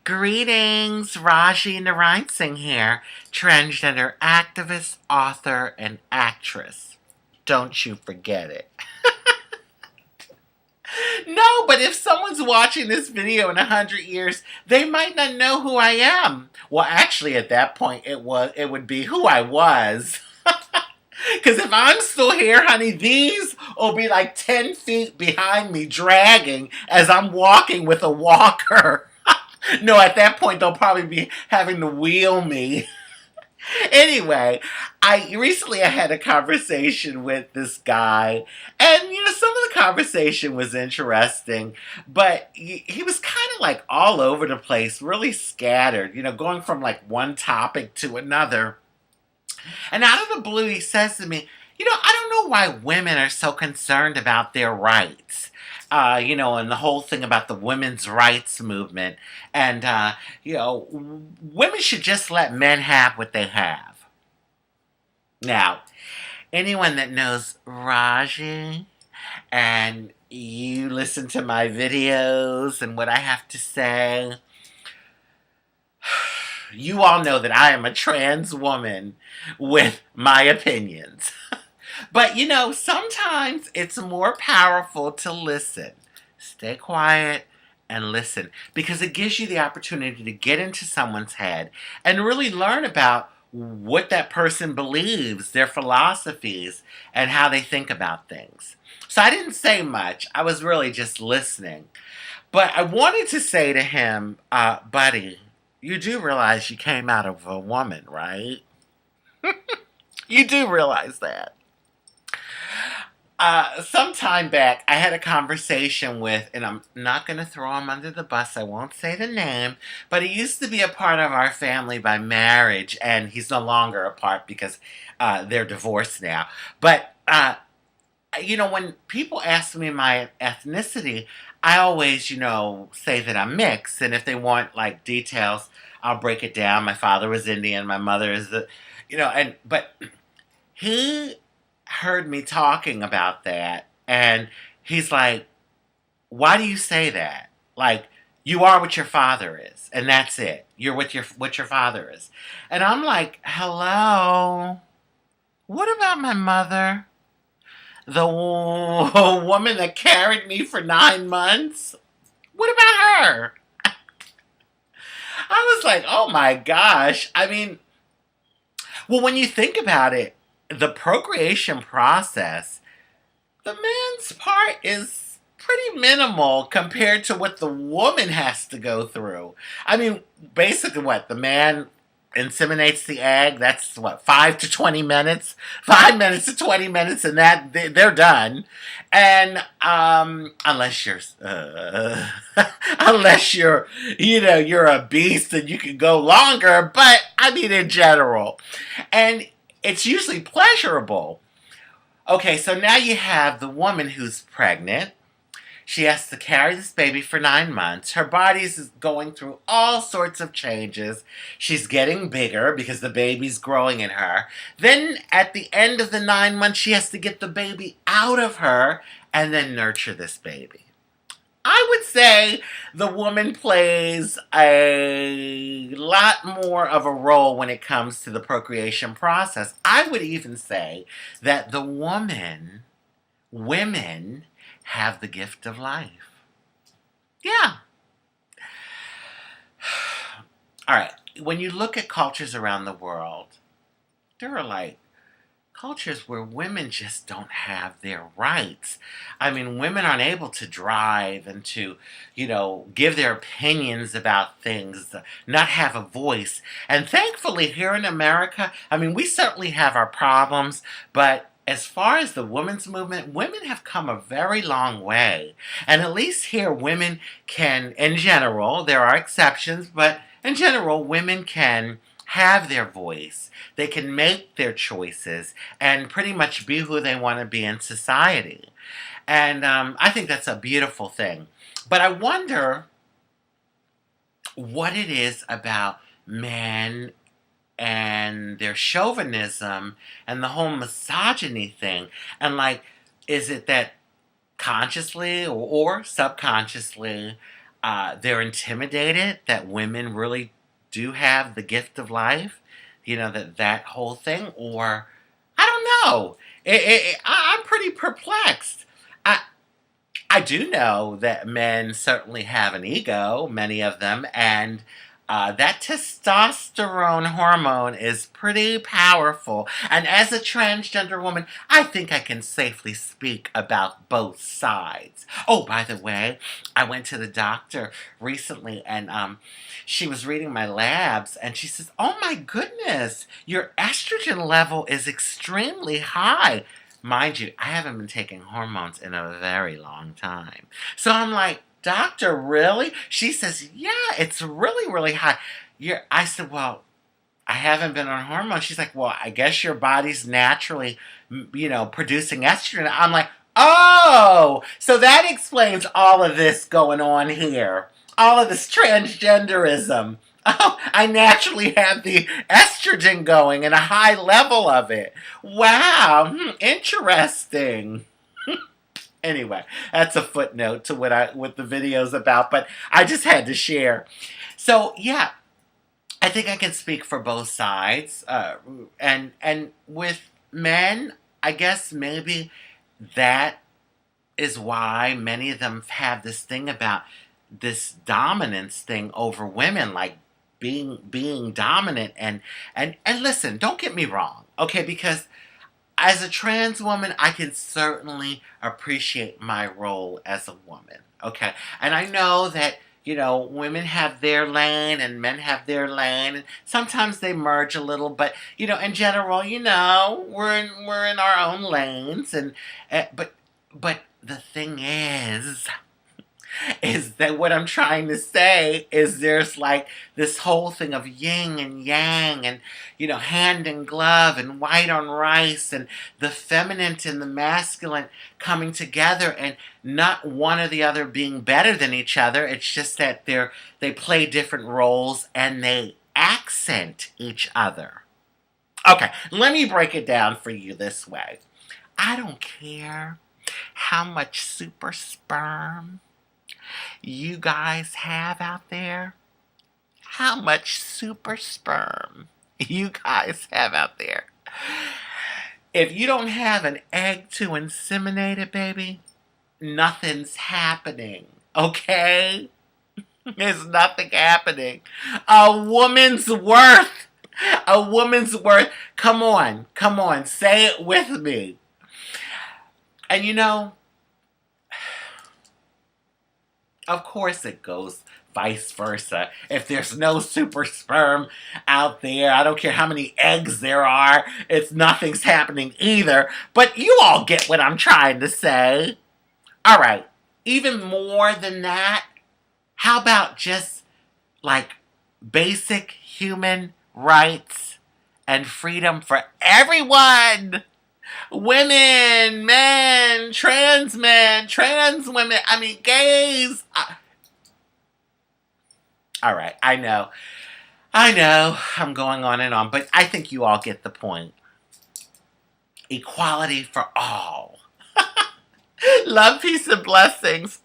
Greetings, Rajee Narinesingh here, transgender activist, author, and actress. Don't you forget it. No, but if someone's watching this video in 100 years, they might not know who I am. Well, actually, at that point, it would be who I was. Because if I'm still here, honey, these will be like 10 feet behind me, dragging as I'm walking with a walker. No, at that point, they'll probably be having to wheel me. Anyway, I had a conversation with this guy, and some of the conversation was interesting, but he was kind of like all over the place, really scattered, going from like one topic to another. And out of the blue, he says to me, I don't know why women are so concerned about their rights. And the whole thing about the women's rights movement. And, women should just let men have what they have. Now, anyone that knows Rajee and you listen to my videos and what I have to say, you all know that I am a trans woman with my opinions. But sometimes it's more powerful to listen. Stay quiet and listen, because it gives you the opportunity to get into someone's head and really learn about what that person believes, their philosophies, and how they think about things. So I didn't say much. I was really just listening. But I wanted to say to him, buddy, you do realize you came out of a woman, right? You do realize that. Some time back, I had a conversation with, and I'm not going to throw him under the bus, I won't say the name, but he used to be a part of our family by marriage, and he's no longer a part because they're divorced now. But, when people ask me my ethnicity, I always, say that I'm mixed, and if they want, like, details, I'll break it down. My father was Indian, my mother is but he heard me talking about that, and he's like, why do you say that? Like, you are what your father is, and that's it. You're what your father is. And I'm like, hello, what about my mother? The woman that carried me for 9 months? What about her? I was like, oh my gosh. I mean, well, when you think about it, the procreation process, the man's part is pretty minimal compared to what the woman has to go through. I mean, basically what? The man inseminates the egg, that's what, 5 to 20 minutes? 5 minutes to 20 minutes, and they're done. And unless you're unless you're a beast and you can go longer, but I mean in general. And it's usually pleasurable. Okay, so now you have the woman who's pregnant. She has to carry this baby for 9 months. Her body's going through all sorts of changes. She's getting bigger because the baby's growing in her. Then at the end of the 9 months, she has to get the baby out of her and then nurture this baby. I would say the woman plays a lot more of a role when it comes to the procreation process. I would even say that women have the gift of life. Yeah. All right. When you look at cultures around the world, there are like cultures where women just don't have their rights. I mean, women aren't able to drive and to, give their opinions about things, not have a voice. And thankfully here in America, I mean, we certainly have our problems, but as far as the women's movement, women have come a very long way. And at least here, women can, in general, there are exceptions, but in general, women can have their voice. They can make their choices and pretty much be who they want to be in society. And I think that's a beautiful thing. But I wonder what it is about men and their chauvinism and the whole misogyny thing. And like, is it that consciously or subconsciously, they're intimidated that women really do have the gift of life, that whole thing, or I don't know. I'm pretty perplexed. I I do know that men certainly have an ego, many of them, and that testosterone hormone is pretty powerful. And as a transgender woman, I think I can safely speak about both sides. Oh, by the way, I went to the doctor recently, and she was reading my labs, and she says, "Oh my goodness, your estrogen level is extremely high." Mind you, I haven't been taking hormones in a very long time. So I'm like, "Doctor, really?" She says, "Yeah, it's really, really high." I said, "Well, I haven't been on hormones." She's like, "Well, I guess your body's naturally, producing estrogen." I'm like, "Oh, so that explains all of this going on here. All of this transgenderism. Oh, I naturally have the estrogen going and a high level of it. Wow, interesting." Anyway, that's a footnote to what the video's about, but I just had to share. So yeah, I think I can speak for both sides. And with men, I guess maybe that is why many of them have this thing about this dominance thing over women, like being dominant. And listen, don't get me wrong, okay? Because as a trans woman, I can certainly appreciate my role as a woman, okay? And I know that, women have their lane and men have their lane, and sometimes they merge a little, but, in general, we're in our own lanes, and but the thing is that what I'm trying to say is there's like this whole thing of yin and yang and, hand in glove and white on rice and the feminine and the masculine coming together and not one or the other being better than each other. It's just that they play different roles and they accent each other. Okay, let me break it down for you this way. I don't care how much super sperm you guys have out there, how much super sperm you guys have out there. If you don't have an egg to inseminate it, baby, nothing's happening, okay? There's nothing happening. A woman's worth. A woman's worth. Come on, say it with me. And of course it goes vice versa. If there's no super sperm out there, I don't care how many eggs there are, nothing's happening either. But you all get what I'm trying to say. All right, even more than that, how about just like basic human rights and freedom for everyone? Women, men, trans women, gays. All right, I know, I'm going on and on, but I think you all get the point. Equality for all. Love, peace, and blessings.